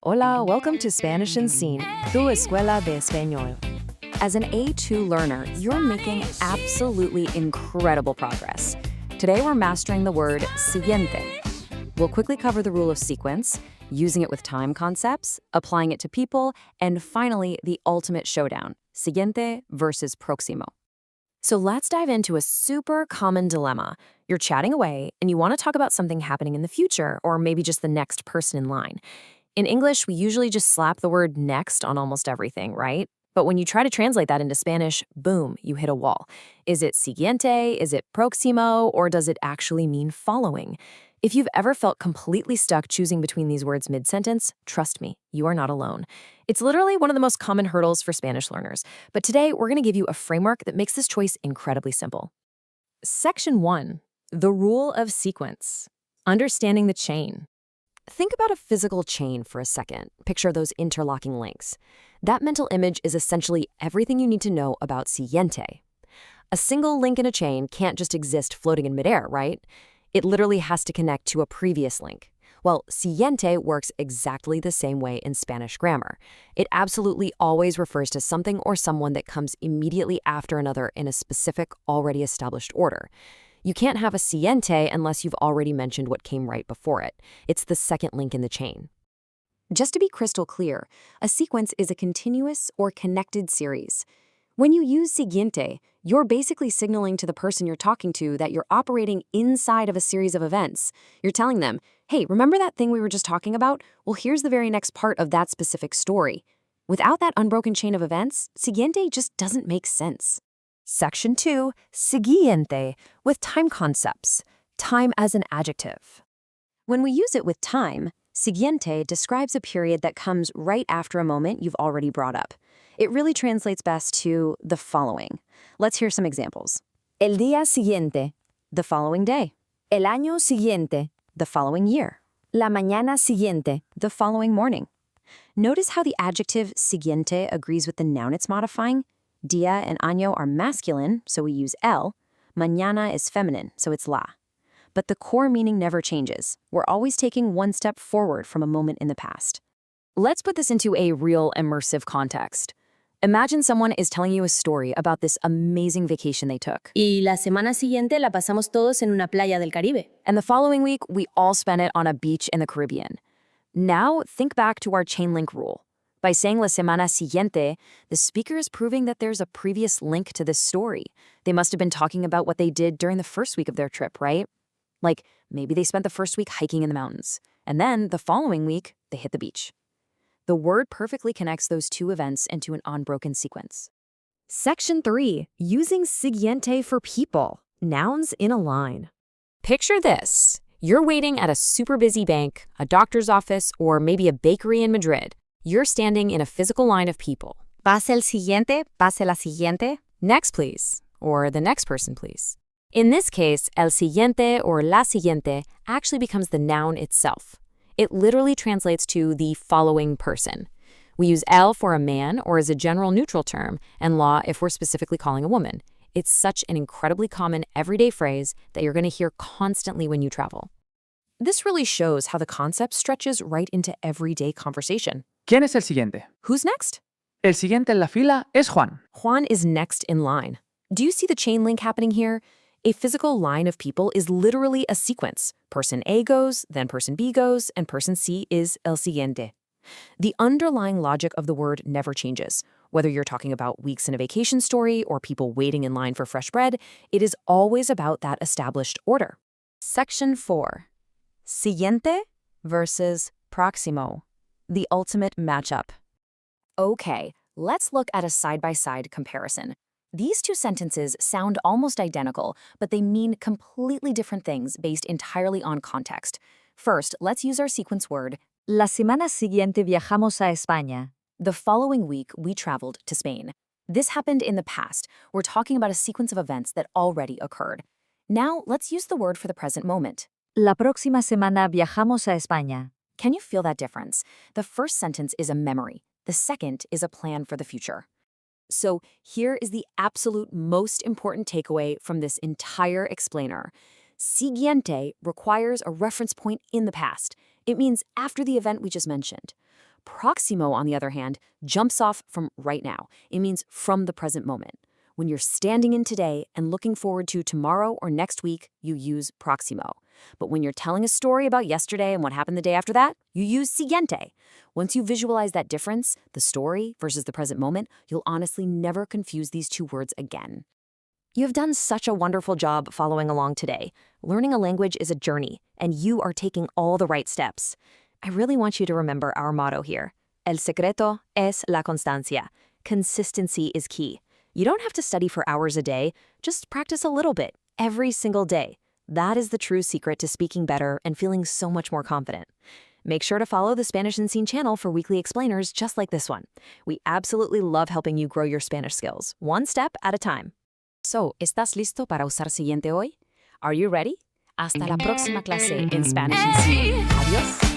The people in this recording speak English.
Hola, welcome to Spanish and Scene, tu escuela de español. As an A2 learner, you're making absolutely incredible progress. Today we're mastering the word siguiente. We'll quickly cover the rule of sequence, using it with time concepts, applying it to people, and finally, the ultimate showdown, siguiente versus próximo. So let's dive into a super common dilemma. You're chatting away, and you want to talk about something happening in the future, or maybe just the next person in line. In English, we usually just slap the word next on almost everything, right? But when you try to translate that into Spanish, boom, you hit a wall. Is it siguiente? Is it próximo? Or does it actually mean following? If you've ever felt completely stuck choosing between these words mid-sentence, trust me, you are not alone. It's literally one of the most common hurdles for Spanish learners. But today, we're going to give you a framework that makes this choice incredibly simple. Section 1, the rule of sequence. Understanding the chain. Think about a physical chain for a second. Picture those interlocking links. That mental image is essentially everything you need to know about siguiente. A single link in a chain can't just exist floating in midair, right? It literally has to connect to a previous link. Well, siguiente works exactly the same way in Spanish grammar. It absolutely always refers to something or someone that comes immediately after another in a specific, already established order. You can't have a siguiente unless you've already mentioned what came right before it. It's the second link in the chain. Just to be crystal clear, a sequence is a continuous or connected series. When you use siguiente, you're basically signaling to the person you're talking to that you're operating inside of a series of events. You're telling them, hey, remember that thing we were just talking about? Well, here's the very next part of that specific story. Without that unbroken chain of events, siguiente just doesn't make sense. Section 2, siguiente, with time concepts. Time as an adjective. When we use it with time, siguiente describes a period that comes right after a moment you've already brought up. It really translates best to the following. Let's hear some examples. El día siguiente, the following day. El año siguiente, the following year. La mañana siguiente, the following morning. Notice how the adjective siguiente agrees with the noun it's modifying. Día and año are masculine, so we use el. Mañana is feminine, so it's la. But the core meaning never changes. We're always taking one step forward from a moment in the past. Let's put this into a real immersive context. Imagine someone is telling you a story about this amazing vacation they took. Y la semana siguiente la pasamos todos en una playa del Caribe. And the following week, we all spent it on a beach in the Caribbean. Now, think back to our chain link rule. By saying la semana siguiente, the speaker is proving that there's a previous link to this story. They must have been talking about what they did during the first week of their trip, right? Like, maybe they spent the first week hiking in the mountains, and then the following week, they hit the beach. The word perfectly connects those two events into an unbroken sequence. Section 3, using siguiente for people. Nouns in a line. Picture this. You're waiting at a super busy bank, a doctor's office, or maybe a bakery in Madrid. You're standing in a physical line of people. Pase el siguiente, pase la siguiente. Next, please. Or the next person, please. In this case, el siguiente or la siguiente actually becomes the noun itself. It literally translates to the following person. We use el for a man or as a general neutral term, and la if we're specifically calling a woman. It's such an incredibly common everyday phrase that you're going to hear constantly when you travel. This really shows how the concept stretches right into everyday conversation. ¿Quién es el siguiente? Who's next? El siguiente en la fila es Juan. Juan is next in line. Do you see the chain link happening here? A physical line of people is literally a sequence. Person A goes, then person B goes, and person C is el siguiente. The underlying logic of the word never changes. Whether you're talking about weeks in a vacation story or people waiting in line for fresh bread, it is always about that established order. Section 4. Siguiente versus próximo. The ultimate matchup. Okay, let's look at a side-by-side comparison. These two sentences sound almost identical, but they mean completely different things based entirely on context. First, let's use our sequence word. La semana siguiente viajamos a España. The following week, we traveled to Spain. This happened in the past. We're talking about a sequence of events that already occurred. Now, let's use the word for the present moment. La próxima semana viajamos a España. Can you feel that difference? The first sentence is a memory. The second is a plan for the future. So here is the absolute most important takeaway from this entire explainer. Siguiente requires a reference point in the past. It means after the event we just mentioned. Próximo, on the other hand, jumps off from right now. It means from the present moment. When you're standing in today and looking forward to tomorrow or next week, you use próximo. But when you're telling a story about yesterday and what happened the day after that, you use siguiente. Once you visualize that difference, the story versus the present moment, you'll honestly never confuse these two words again. You have done such a wonderful job following along today. Learning a language is a journey, and you are taking all the right steps. I really want you to remember our motto here. El secreto es la constancia. Consistency is key. You don't have to study for hours a day, just practice a little bit, every single day. That is the true secret to speaking better and feeling so much more confident. Make sure to follow the Spanish Unseen channel for weekly explainers just like this one. We absolutely love helping you grow your Spanish skills, one step at a time. So, ¿estás listo para usar siguiente hoy? Are you ready? Hasta la próxima clase en Spanish Unseen. Adiós.